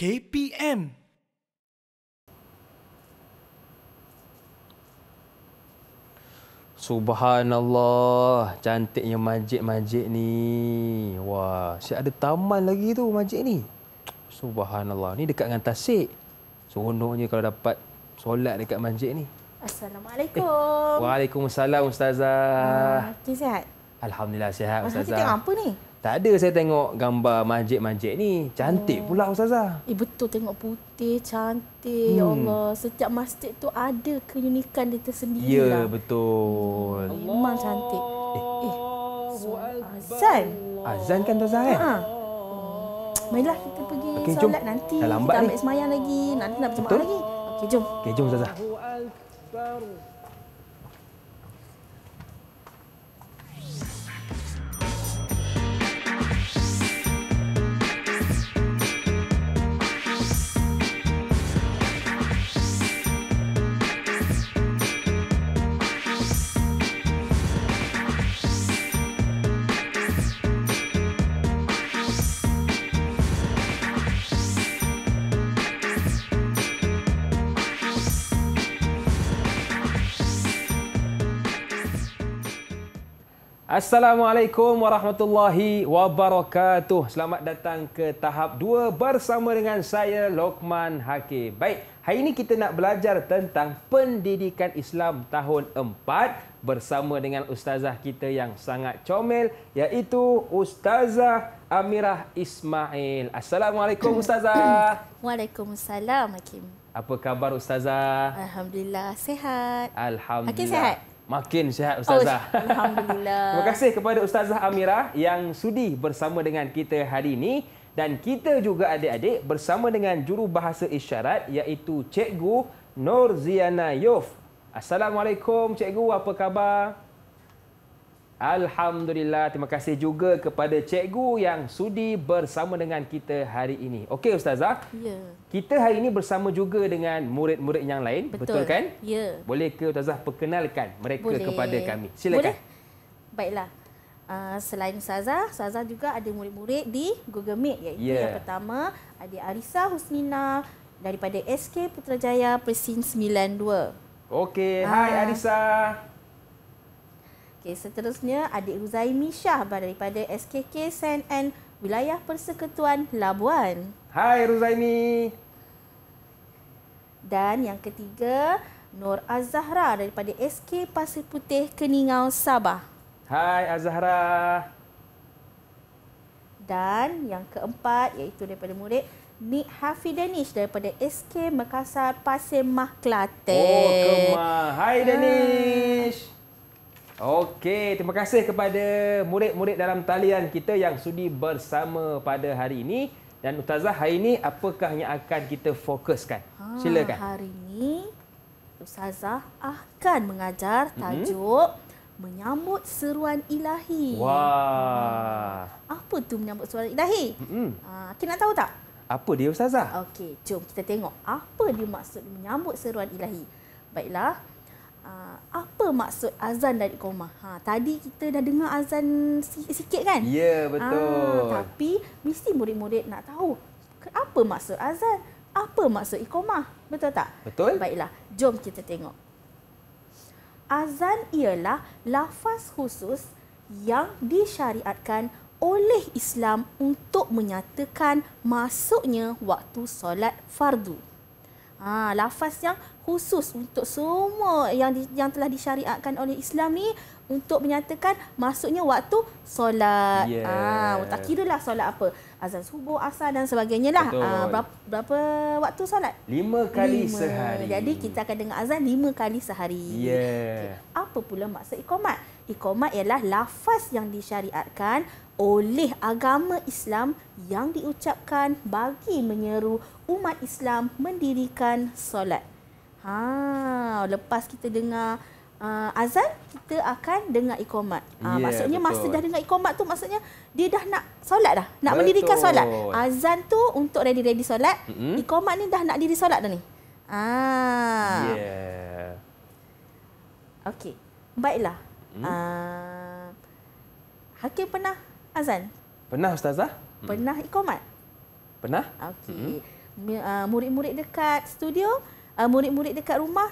KPM. Subhanallah, cantiknya masjid-masjid ni. Wah, siap ada taman lagi tu masjid ni. Subhanallah, ni dekat dengan tasik. Seronoknya kalau dapat solat dekat masjid ni. Assalamualaikum. Waalaikumsalam Ustazah. Okey, sihat? Alhamdulillah sihat Kita Ustazah. tengok apa ni? Tak ada, saya tengok gambar masjid-masjid ni. Cantik pula Ustazah. Betul, tengok putih, cantik. Ya Allah, setiap masjid tu ada keunikan dia tersendiri Ya, lah. betul. Memang cantik. Azan. Azan kan Ustazah kan? Ha. Marilah kita pergi Okey, jom. solat nanti. Dah lambat Kita ni. ambil semayang lagi. Nanti nak berjemaah Betul. lagi. Okey, jom. Okey, jom Ustazah. Assalamualaikum warahmatullahi wabarakatuh. Selamat datang ke tahap 2 bersama dengan saya Lokman Hakim. Baik, hari ini kita nak belajar tentang pendidikan Islam tahun 4 bersama dengan ustazah kita yang sangat comel, iaitu Ustazah Amirah Ismail. Assalamualaikum ustazah. Waalaikumsalam, Hakim. Apa khabar ustazah? Alhamdulillah, sihat. Alhamdulillah. Hakim sihat? Makin sihat ustazah. Alhamdulillah. Terima kasih kepada Ustazah Amirah yang sudi bersama dengan kita hari ini, dan kita juga adik-adik bersama dengan jurubahasa isyarat iaitu Cikgu Nurziana Yof. Assalamualaikum Cikgu, apa khabar? Alhamdulillah. Terima kasih juga kepada Cikgu yang sudi bersama dengan kita hari ini. Okey Ustazah. Ya. Kita hari ini bersama juga dengan murid-murid yang lain, betul kan? Ya. Boleh ke Ustazah perkenalkan mereka Boleh. kepada kami? Silakan. Boleh? Baiklah. Selain Ustazah juga ada murid-murid di Google Meet, iaitu yang pertama adik Arisa Husnina daripada SK Putrajaya Persin 92. Okey, hai Arisa. Okey, seterusnya adik Ruzaimi Shah daripada SKK SNN Wilayah Persekutuan Labuan. Hai Ruzaimi. Dan yang ketiga, Nur Azahra daripada SK Pasir Putih Keningau Sabah. Hai Azahra. Dan yang keempat iaitu daripada murid Nik Hafiz Danish daripada SK Makassar Pasir Mah Kelantan. Oh, Kemah. Hai Danish. Okey, terima kasih kepada murid-murid dalam talian kita yang sudi bersama pada hari ini. Dan Ustazah, hari ini apakah yang akan kita fokuskan? Silakan. Hari ini Ustazah akan mengajar tajuk Menyambut Seruan Ilahi. Wah. Apa tu menyambut seruan ilahi? Kita nak tahu tak? Apa dia Ustazah? Okey, jom kita tengok apa dia maksud menyambut seruan ilahi. Baiklah. Apa maksud azan dan iqamah? Tadi kita dah dengar azan sikit kan? Ya, betul. Tapi mesti murid-murid nak tahu apa maksud azan, apa maksud iqamah. Betul tak? Betul. Baiklah, jom kita tengok. Azan ialah lafaz khusus yang disyariatkan oleh Islam untuk menyatakan masuknya waktu solat fardu. Lafaz yang khusus untuk semua yang telah disyariatkan oleh Islam ni untuk menyatakan masuknya waktu solat. Tak kira lah solat apa. Azan subuh, asar dan sebagainya lah. Berapa waktu solat? 5 kali sehari. Jadi kita akan dengar azan 5 kali sehari. Okay. Apa pula maksud iqamat? Iqamat ialah lafaz yang disyariatkan oleh agama Islam yang diucapkan bagi menyeru umat Islam mendirikan solat. Lepas kita dengar azan, kita akan dengar iqamat. Maksudnya betul. Masa dah dengar iqamat tu maksudnya dia dah nak solat dah, nak mendirikan solat. Azan tu untuk ready-ready solat, iqamat ni dah nak diri solat dah ni. Okey. Baiklah. Hakim pernah azan? Pernah Ustazah? Pernah iqamat? Pernah. Okey. murid-murid dekat studio, murid-murid dekat rumah,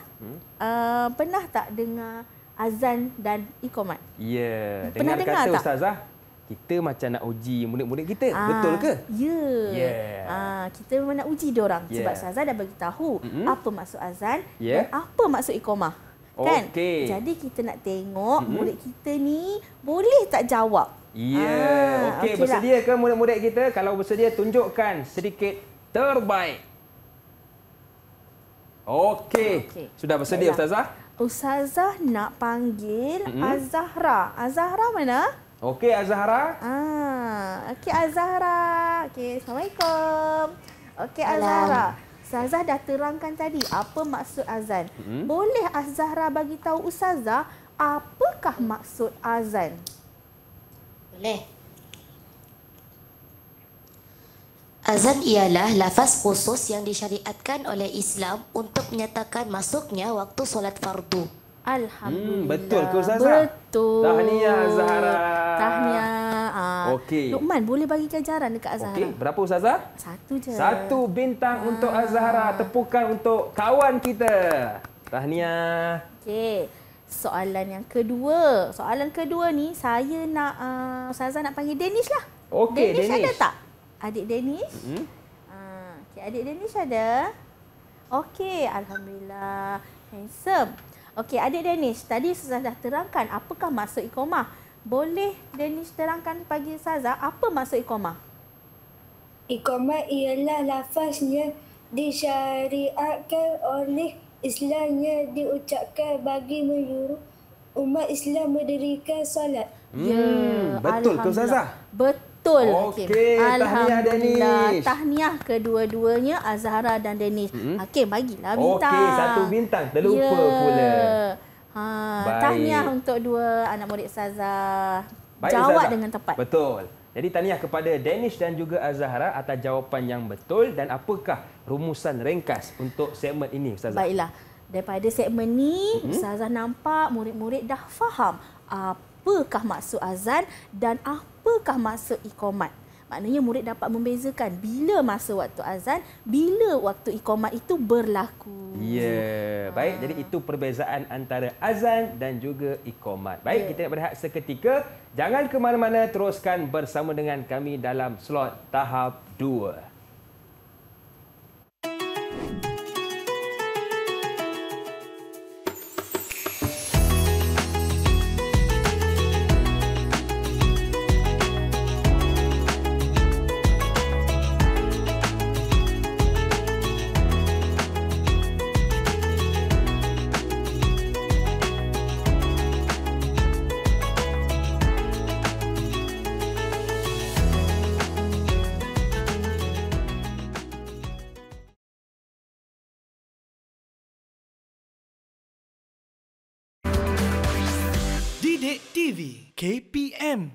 pernah tak dengar azan dan iqamat? Ya, Pernah dengar kata tak? Ustazah, kita macam nak uji murid-murid kita. Betul ke? Ya. Yeah. Kita memang nak uji diorang. Yeah. Sebab Ustazah dah bagi tahu apa maksud azan Yeah. dan apa maksud iqamah. Kan? Okey. Jadi kita nak tengok murid kita ni boleh tak jawab. Ya. Okey, okeylah. bersedia ke murid-murid kita? Kalau bersedia, tunjukkan sedikit terbaik. Okey. Sudah bersedia, Baiklah. Ustazah? Ustazah nak panggil Azahra. Azahra mana? Okey, Azahra. Okey Azahra. Okey, Assalamualaikum. Okey Azahra. Ustazah dah terangkan tadi apa maksud azan. Boleh Azahra bagi tahu Ustazah apakah maksud azan? Boleh. Azan ialah lafaz khusus yang disyariatkan oleh Islam untuk menyatakan masuknya waktu solat fardu. Alhamdulillah. Betul ke Ustazah? Betul. Tahniah Zahra. Tahniah. Okey. Luqman boleh bagi ganjaran dekat Azahra. Okey, berapa Ustazah? 1 je. 1 bintang untuk Azahra. Tepukan untuk kawan kita. Tahniah. Okey. Soalan yang kedua. Soalan kedua ni saya nak Ustazah nak panggil Danish lah. Okey, Danish ada Danish. tak? Adik Danish? Okey, adik Danish ada? Okey, alhamdulillah. Handsome. Okey, adik Danish, tadi Ustazah dah terangkan apakah maksud iqamah. Boleh Danish terangkan bagi Ustazah apa maksud iqamah? Iqamah ialah lafaz yang disyariatkan oleh Islam yang diucapkan bagi menyuruh umat Islam mendirikan solat. Betul ke Ustazah? Betul. Okey, tahniah Danish. Tahniah kedua-duanya Azahra dan Danish. Okey, bagilah bintang. Okey, 1 bintang. Terlupa pula. Baik. Tahniah untuk 2 anak murid Ustazah. Baik, Jawab Ustazah. dengan tepat. Betul. Jadi tahniah kepada Danish dan juga Azahra atas jawapan yang betul. Dan apakah rumusan ringkas untuk segmen ini Ustazah? Baiklah. Daripada segmen ni, Ustazah nampak murid-murid dah faham apakah maksud azan dan apakah maksud iqamat. Maknanya murid dapat membezakan bila masa waktu azan, bila waktu iqamat itu berlaku. Ya, baik. Jadi itu perbezaan antara azan dan juga iqamat. Baik, kita nak berehat seketika. Jangan ke mana-mana, teruskan bersama dengan kami dalam slot tahap 2. Didik TV KPM.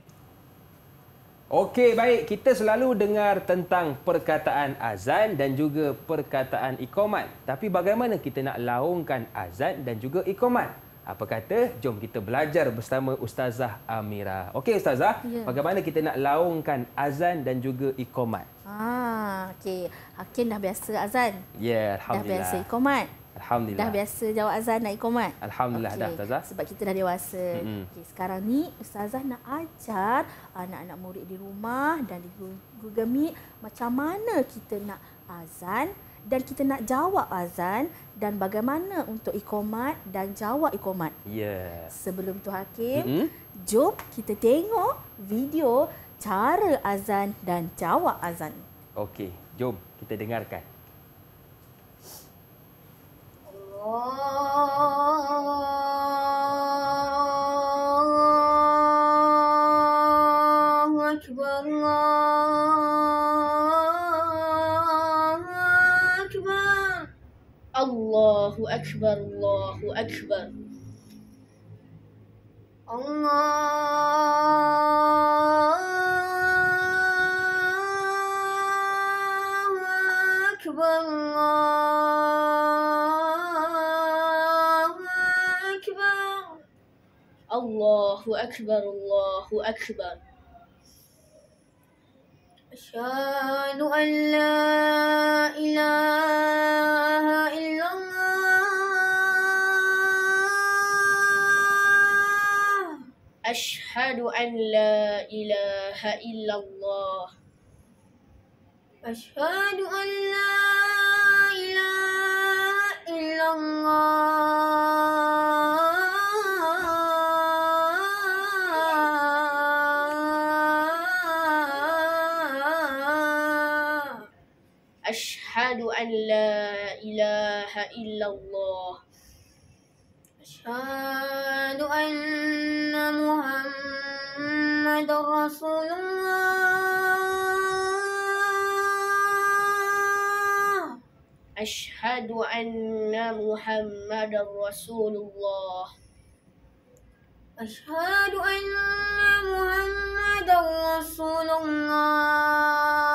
Okey, baik. Kita selalu dengar tentang perkataan azan dan juga perkataan iqamat. Tapi bagaimana kita nak laungkan azan dan juga iqamat? Apa kata? Jom kita belajar bersama Ustazah Amira. Okey Ustazah, bagaimana kita nak laungkan azan dan juga iqamat? Okey. Hakim dah biasa azan. Ya, Dah alhamdulillah. biasa iqamat. Alhamdulillah. Dah biasa jawab azan nak iqamat. Alhamdulillah dah Ustazah. Sebab kita dah dewasa. Okey, sekarang ni Ustazah nak ajar anak-anak murid di rumah dan di Google Meet macam mana kita nak azan dan kita nak jawab azan dan bagaimana untuk iqamat dan jawab iqamat. Ya. Sebelum tu Hakim, jom kita tengok video cara azan dan jawab azan. Okey, jom kita dengarkan. Allahu Akbar, Allahu Akbar. Allahu Akbar, Allahu Akbar. Allahu Akbar, Allahu Akbar. أشهد أن لا إله إلا الله أشهد أن لا إله إلا الله أشهد أن لا إله إلا الله أشهد أن لا إله إلا الله أشهد أن محمد رسول الله أشهد أن محمد رسول الله أشهد أن محمد رسول الله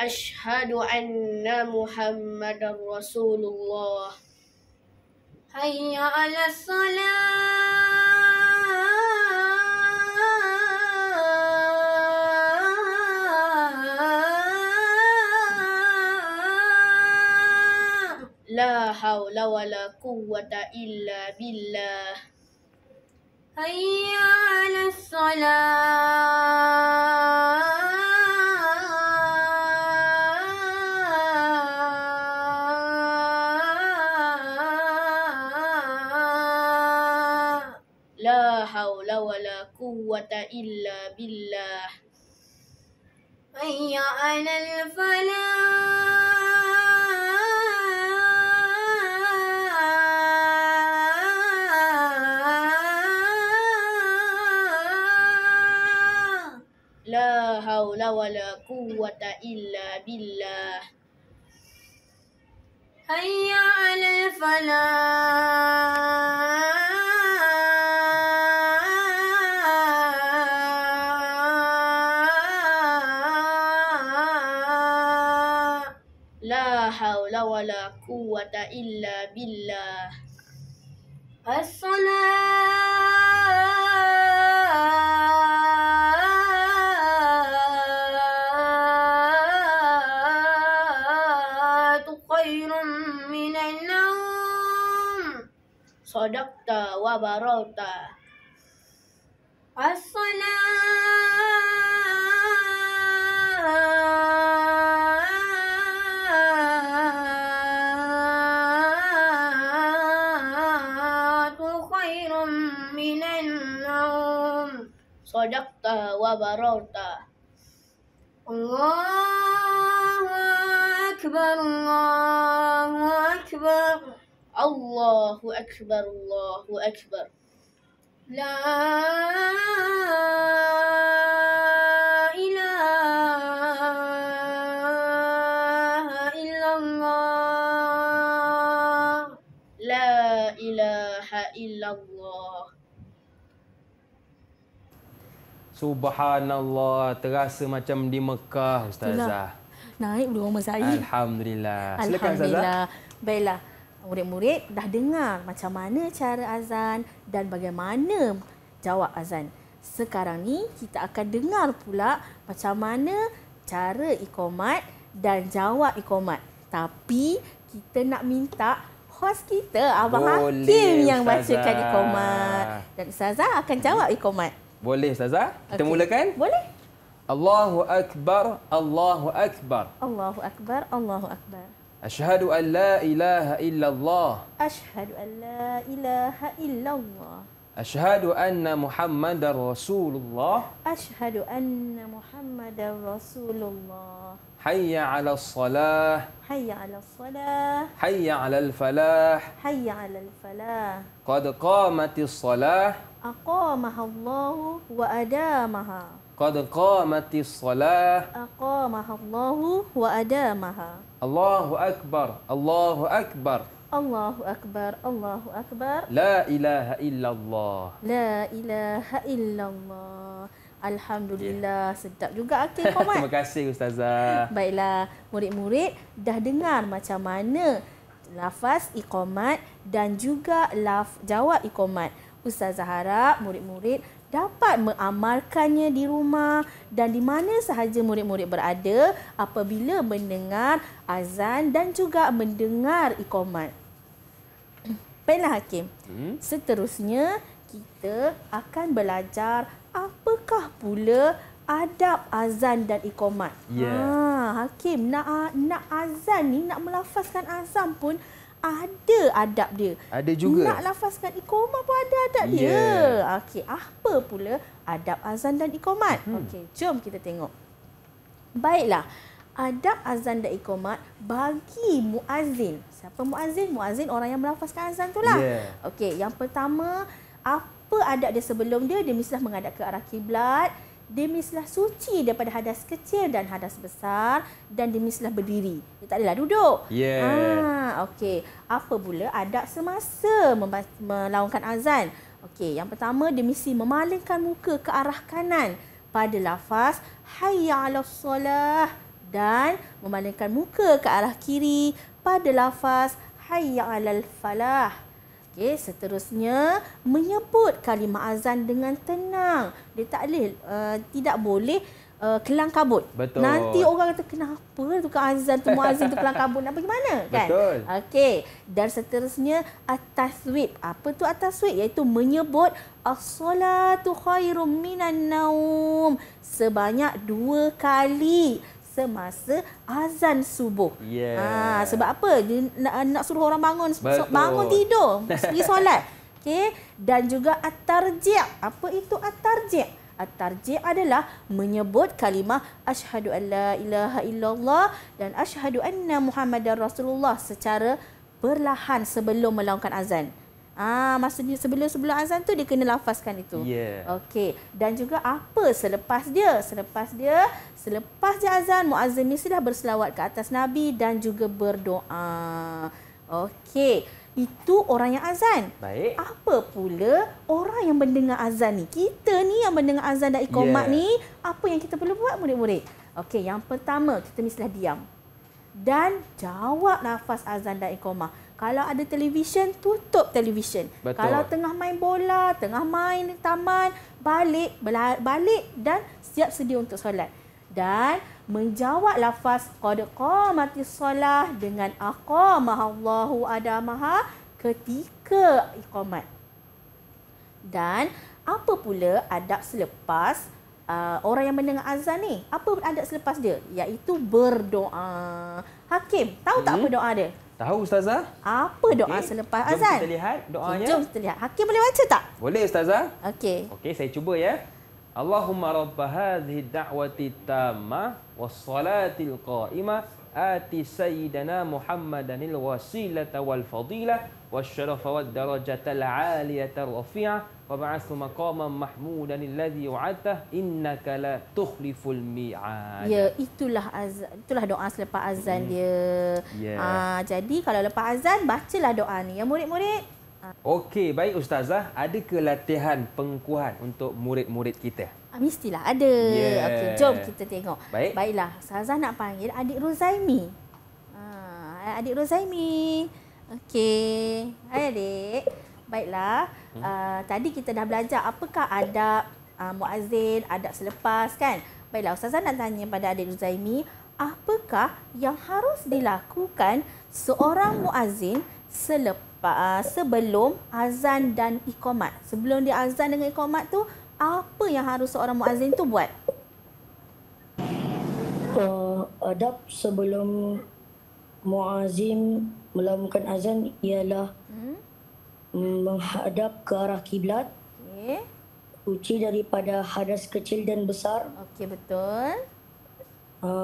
أشهد أن محمد رسول الله حي على الصلاة لا حول ولا قوة إلا بالله حي على الصلاة لا حول ولا قوة إلا بالله حي على الفلاح لا حول ولا قوة إلا بالله حي على الفلاح لا حول ولا قوة إلا بالله الصلاة خير من النوم صدقت وبررت الصلاة خير من النوم صدقت وبررت الله أكبر الله أكبر الله أكبر الله أكبر لا إله إلا الله لا إله إلا الله Subhanallah, terasa macam di Mekah, Ustazah. Naik bulu roma saya. Alhamdulillah. Silakan, Ustazah. Alhamdulillah. Baiklah. Murid-murid dah dengar macam mana cara azan dan bagaimana jawab azan. Sekarang ni kita akan dengar pula macam mana cara iqamat dan jawab iqamat. Tapi kita nak minta hos kita, Abang Hakim yang bacakan iqamat. Dan Ustazah akan jawab iqamat. Boleh, Ustazah? Kita mulakan? Boleh. Allahu Akbar, Allahu Akbar. Allahu Akbar, Allahu Akbar. Asyhadu an la ilaha illallah. Asyhadu an la ilaha illallah. Asyhadu anna Muhammadar Rasulullah. Asyhadu anna Muhammadar Rasulullah. Hayya 'alas salah. Hayya 'alas salah. Hayya 'alal falah. Hayya 'alal falah. Qad qamatis salah. Aqamaha Allahu wa adamaha. Qad qamatis salah. Aqamaha Allahu wa adamaha. Allahu Akbar, Allahu Akbar. Allahu Akbar, Allahu Akbar. La ilaha illallah. La ilaha illallah. Alhamdulillah, sedap juga Akil Komat. Terima kasih Ustazah. Baiklah, murid-murid dah dengar macam mana lafaz iqamat dan juga jawab iqamat. Ustazah harap murid-murid dapat mengamalkannya di rumah dan di mana sahaja murid-murid berada apabila mendengar azan dan juga mendengar iqamat. Baiklah Hakim. Seterusnya kita akan belajar apakah pula adab azan dan iqamat. Hakim, nak azan ni, nak melafazkan azan pun ada adab dia. Ada juga. Nak lafazkan iqamat pun ada adab dia. Okey, apa pula adab azan dan iqamat? Okey, jom kita tengok. Baiklah. Adab azan dan iqamat bagi muazzin. Siapa muazzin? Muazzin orang yang melafazkan azan tu lah. Okey, yang pertama, apa adab dia sebelum dia? Dia mestilah menghadap ke arah kiblat. Dia mestilah suci daripada hadas kecil dan hadas besar dan dia mestilah berdiri. Dia tak adalah duduk. Okey. Apa pula adab semasa melaungkan azan? Okey, yang pertama dia mesti memalingkan muka ke arah kanan pada lafaz hayya 'alas solah dan memalingkan muka ke arah kiri pada lafaz hayya 'alal falah. Okey, seterusnya menyebut kalimah azan dengan tenang. Dia tidak boleh kelang kabut. Betul. Nanti orang kata kenapa tukang azan tu muazzin tu kelang kabut, nak bagaimana kan? Betul. Okey, dan seterusnya at-taswib. Apa tu at-taswib? Iaitu menyebut as-salatu khairum minan naum sebanyak 2 kali semasa azan subuh. Sebab apa? Dia nak suruh orang bangun tidur, pergi solat. Okey, dan juga at-tarji'. Apa itu at-tarji'? At-tarji' adalah menyebut kalimah asyhadu an la ilaha illallah dan asyhadu anna Muhammadar Rasulullah secara perlahan sebelum melaungkan azan. Maksudnya sebelum azan tu dia kena lafazkan itu. Okey, dan juga apa selepas dia? Selepas dia azan, muazzin mestilah berselawat ke atas Nabi dan juga berdoa. Okey, itu orang yang azan. Baik. Apa pula orang yang mendengar azan ni? Kita ni yang mendengar azan dan iqamat ni, apa yang kita perlu buat murid-murid? Okey, yang pertama kita mestilah diam dan jawab lafaz azan dan iqamah. Kalau ada televisyen, tutup televisyen. Betul. Kalau tengah main bola, tengah main di taman, balik dan siap sedia untuk solat. Dan menjawab lafaz qad qamatis solah dengan aqamahallahu adamaha ketika iqamat. Dan apa pula adab selepas orang yang mendengar azan ni? Apa adab selepas dia? Iaitu berdoa. Hakim, tahu tak apa doa dia? Tahu Ustazah? Apa doa selepas azan? Jom kita lihat doanya. Jom kita lihat. Hakim boleh baca tak? Boleh Ustazah? Okey. Okey, saya cuba ya. Allahumma rabb hadhihi da'wati tammah was-salatil qa'imah ati sayyidana Muhammadanil wasilata wal fadilah wasyarafa wad darajatal 'aliyata rafi'ah wa ba'athu maqaman mahmudan alladhi wa'adta innaka la tukhliful mi'ad. Ya, itulah doa selepas azan dia. Jadi kalau lepas azan bacalah doa ni ya murid-murid. Okey, baik Ustazah, ada ke latihan pengukuhan untuk murid-murid kita? Mestilah ada. Okey, jom kita tengok. Baiklah, Ustazah nak panggil adik Rozaimi. Adik Rozaimi. Okey. Hai adik. Baiklah. Tadi kita dah belajar apakah adab muazzin, adab selepas kan? Baiklah, Ustazah nak tanya pada adik Rozaimi, apakah yang harus dilakukan seorang muazzin sebelum azan dan iqamat? Sebelum dia azan dengan iqamat tu, apa yang harus seorang muazzin tu buat? Adab sebelum muazzin melakukan azan ialah menghadap ke arah kiblat. Suci daripada hadas kecil dan besar. Okey, betul.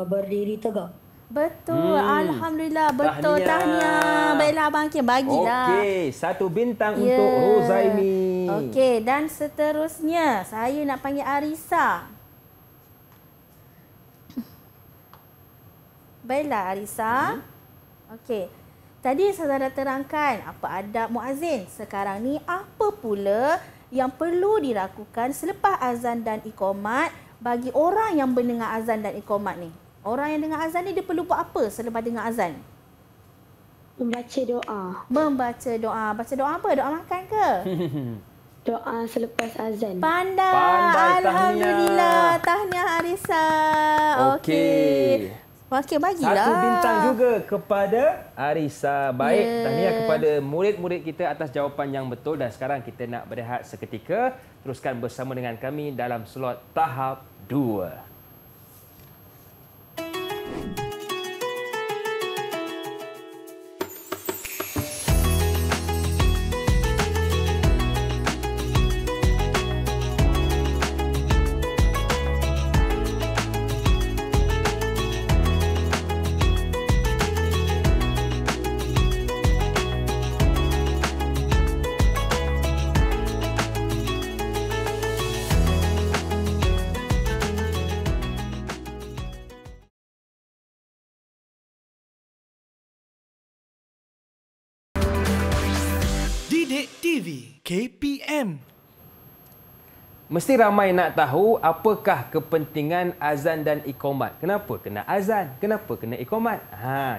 Berdiri tegak. Betul. Alhamdulillah. Betul. Tahniah. Baiklah Abang Hakim, bagilah. Okey, 1 bintang untuk Rozaimi. Okey, dan seterusnya saya nak panggil Arisa. Baiklah Arisa. Okey. Tadi saya dah terangkan apa adab muazzin. Sekarang ni apa pula yang perlu dilakukan selepas azan dan iqamat bagi orang yang mendengar azan dan iqamat ni? Orang yang dengar azan ni dia perlu buat apa selepas dengar azan? Membaca doa. Membaca doa. Baca doa apa? Doa makan ke? Doa selepas azan. Pandai. Pandai, Alhamdulillah. Tahniah Arisa. Okey. Okey, bagilah. Satu bintang juga kepada Arisa. Baik, Ya. tahniah kepada murid-murid kita atas jawapan yang betul. Dan sekarang kita nak berehat seketika. Teruskan bersama dengan kami dalam slot tahap 2. Didik TV KPM. Mesti ramai nak tahu apakah kepentingan azan dan iqamat. Kenapa kena azan? Kenapa kena iqamat?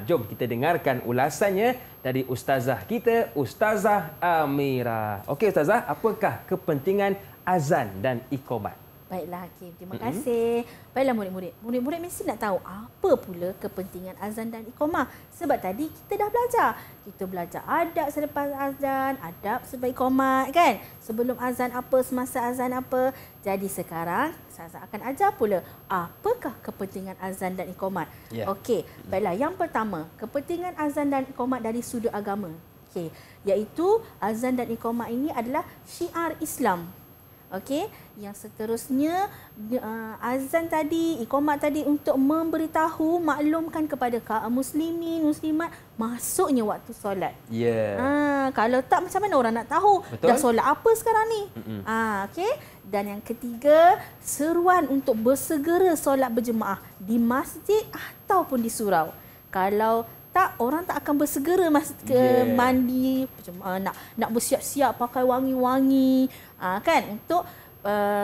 Jom kita dengarkan ulasannya dari ustazah kita, Ustazah Amira. Okey ustazah, apakah kepentingan azan dan iqamat? Baiklah Hakim, terima kasih. Baiklah murid-murid. Murid-murid mesti nak tahu apa pula kepentingan azan dan iqamah. Sebab tadi kita dah belajar. Kita belajar adab selepas azan, adab selepas iqamah kan. Sebelum azan apa, semasa azan apa. Jadi sekarang saya akan ajar pula apakah kepentingan azan dan iqamah. Ya. Okey, baiklah yang pertama, kepentingan azan dan iqamah dari sudut agama. Okey, iaitu azan dan iqamah ini adalah syiar Islam. Okey, yang seterusnya azan tadi, iqamat tadi untuk memberitahu, maklumkan kepada kaum muslimin, muslimat masuknya waktu solat. Ya. Kalau tak macam mana orang nak tahu Betul. dah solat apa sekarang ni? Okey. Dan yang ketiga, seruan untuk bersegera solat berjemaah di masjid ataupun di surau. Kalau tak, orang tak akan bersegera mandi, nak bersiap-siap pakai wangi-wangi kan untuk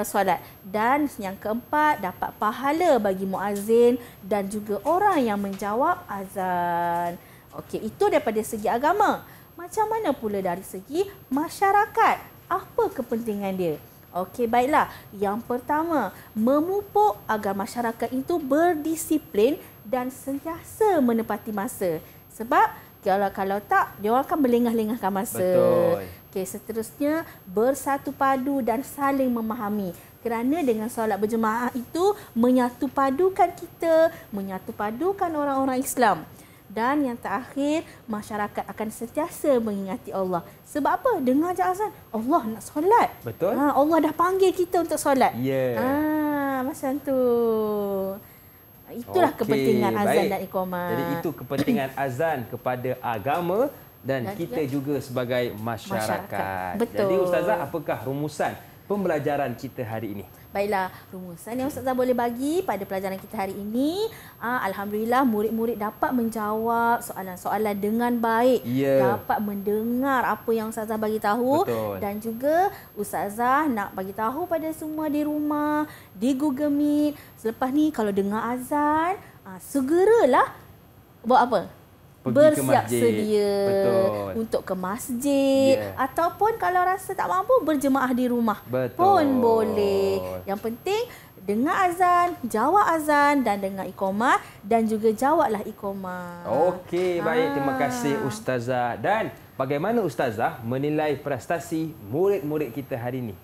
solat. Dan yang keempat, dapat pahala bagi muazzin dan juga orang yang menjawab azan. Okey, itu daripada segi agama. Macam mana pula dari segi masyarakat? Apa kepentingan dia? Okey, baiklah. Yang pertama, memupuk agar masyarakat itu berdisiplin dan sentiasa menepati masa. Sebab kalau tak, dia orang akan melengah-lengahkan masa. Betul. Okey, seterusnya bersatu padu dan saling memahami. Kerana dengan solat berjemaah itu menyatu padukan kita, menyatu padukan orang-orang Islam. Dan yang terakhir, masyarakat akan sentiasa mengingati Allah. Sebab apa? Dengar je azan, Allah nak solat. Betul. Allah dah panggil kita untuk solat. Ya. Macam tu. Itulah kepentingan azan dan iqamah. Jadi itu kepentingan azan kepada agama dan kita juga sebagai masyarakat. Betul. Jadi ustazah, apakah rumusan pembelajaran kita hari ini? Baiklah, rumusan yang ustazah boleh bagi pada pelajaran kita hari ini, alhamdulillah murid-murid dapat menjawab soalan-soalan dengan baik. Ya. Dapat mendengar apa yang ustazah bagi tahu. Betul. Dan juga ustazah nak bagi tahu pada semua di rumah, di Google Meet, selepas ni kalau dengar azan, segeralah buat apa? Pergi Bersiap ke masjid. sedia. Betul. Untuk ke masjid. Ya. Ataupun kalau rasa tak mampu, berjemaah di rumah. Betul. Pun boleh. Yang penting, dengar azan, jawab azan dan dengar iqamah dan juga jawablah iqamah. Okey, baik. Terima kasih ustazah. Dan bagaimana ustazah menilai prestasi murid-murid kita hari ini?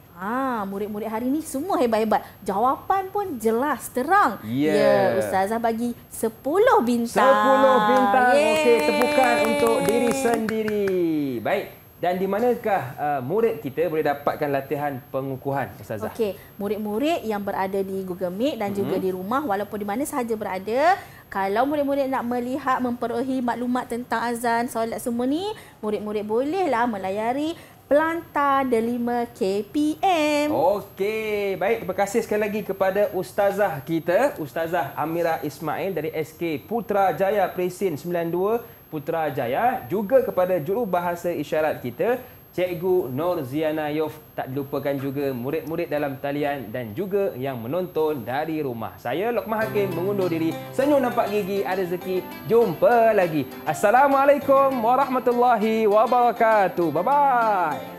Murid-murid hari ni semua hebat-hebat. Jawapan pun jelas, terang. Ya. Ustazah bagi 10 bintang. 10 bintang. Yeay. Okey, tepukan untuk diri sendiri. Baik. Dan di manakah murid kita boleh dapatkan latihan pengukuhan, ustazah? Okey, murid-murid yang berada di Google Meet dan juga di rumah walaupun di mana sahaja berada, kalau murid-murid nak melihat, memperolehi maklumat tentang azan, solat semua ni, murid-murid bolehlah melayari Pelantar Delima KPM. Okey, baik. Terima kasih sekali lagi kepada ustazah kita, Ustazah Amira Ismail dari SK Putrajaya Presin 92 Putrajaya, juga kepada jurubahasa isyarat kita, Cikgu Nur Ziana Yof. Tak dilupakan juga murid-murid dalam talian dan juga yang menonton dari rumah. Saya Lokman Hakim mengundur diri. Senyum nampak gigi, ada rezeki. Jumpa lagi. Assalamualaikum warahmatullahi wabarakatuh. Bye-bye.